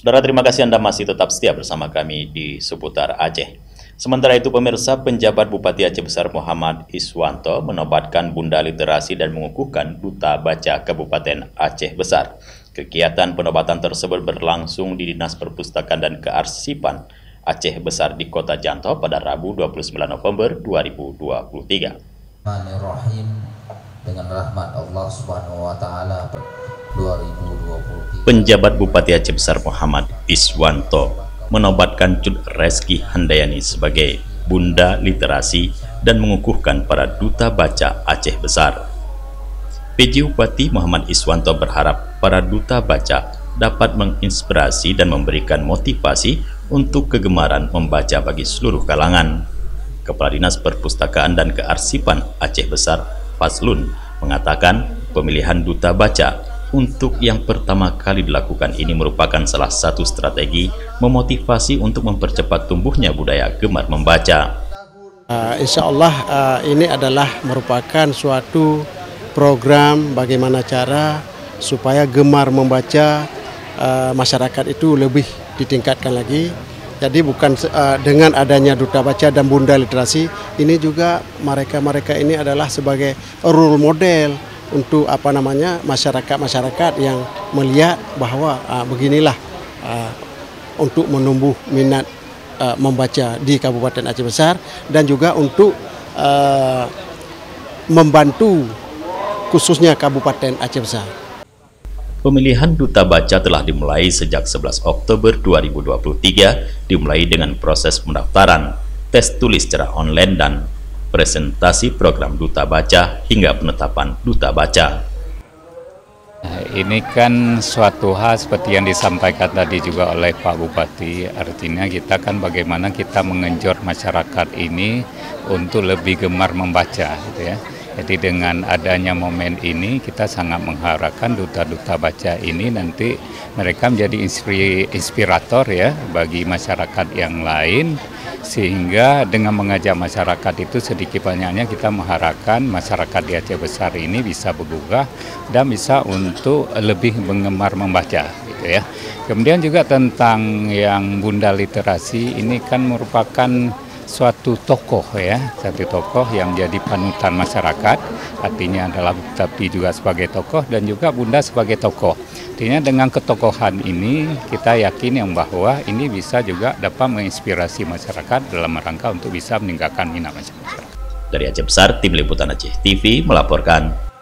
Saudara, terima kasih Anda masih tetap setia bersama kami di seputar Aceh. Sementara itu, pemirsa, penjabat Bupati Aceh Besar Muhammad Iswanto menobatkan Bunda Literasi dan mengukuhkan Duta Baca Kabupaten Aceh Besar. Kegiatan penobatan tersebut berlangsung di Dinas Perpustakaan dan Kearsipan Aceh Besar di Kota Janto pada Rabu 29 November 2023. Bismillahirrahmanirrahim. Dengan rahmat Allah Subhanahu wa taala 2023. Penjabat Bupati Aceh Besar Muhammad Iswanto menobatkan Cut Reski Handayani sebagai Bunda Literasi dan mengukuhkan para Duta Baca Aceh Besar. PJ Bupati Muhammad Iswanto berharap para Duta Baca dapat menginspirasi dan memberikan motivasi untuk kegemaran membaca bagi seluruh kalangan. Kepala Dinas Perpustakaan dan Kearsipan Aceh Besar, Fazlun, mengatakan pemilihan Duta Baca untuk yang pertama kali dilakukan ini merupakan salah satu strategi memotivasi untuk mempercepat tumbuhnya budaya gemar membaca. Insya Allah ini adalah merupakan suatu program bagaimana cara supaya gemar membaca masyarakat itu lebih ditingkatkan lagi. Jadi bukan dengan adanya Duta Baca dan Bunda Literasi, ini juga mereka ini adalah sebagai role model untuk masyarakat yang melihat bahwa beginilah untuk menumbuh minat membaca di Kabupaten Aceh Besar dan juga untuk membantu khususnya Kabupaten Aceh Besar. Pemilihan Duta Baca telah dimulai sejak 11 Oktober 2023, dimulai dengan proses pendaftaran, tes tulis secara online dan presentasi program Duta Baca hingga penetapan Duta Baca. Nah, ini kan suatu hal seperti yang disampaikan tadi juga oleh Pak Bupati, artinya kita kan bagaimana kita mengenjot masyarakat ini untuk lebih gemar membaca, gitu ya. Jadi dengan adanya momen ini kita sangat mengharapkan duta-duta baca ini nanti mereka menjadi inspirator ya bagi masyarakat yang lain, sehingga dengan mengajak masyarakat itu sedikit banyaknya kita mengharapkan masyarakat di Aceh Besar ini bisa bergugah dan bisa untuk lebih menggemar membaca gitu ya. Kemudian juga tentang yang Bunda Literasi ini kan merupakan suatu tokoh ya, satu tokoh yang jadi panutan masyarakat, artinya adalah tapi juga sebagai tokoh dan juga Bunda sebagai tokoh. Artinya dengan ketokohan ini kita yakin yang bahwa ini bisa juga dapat menginspirasi masyarakat dalam rangka untuk bisa meningkatkan minat masyarakat. Dari Aceh Besar, Tim Liputan Aceh TV melaporkan.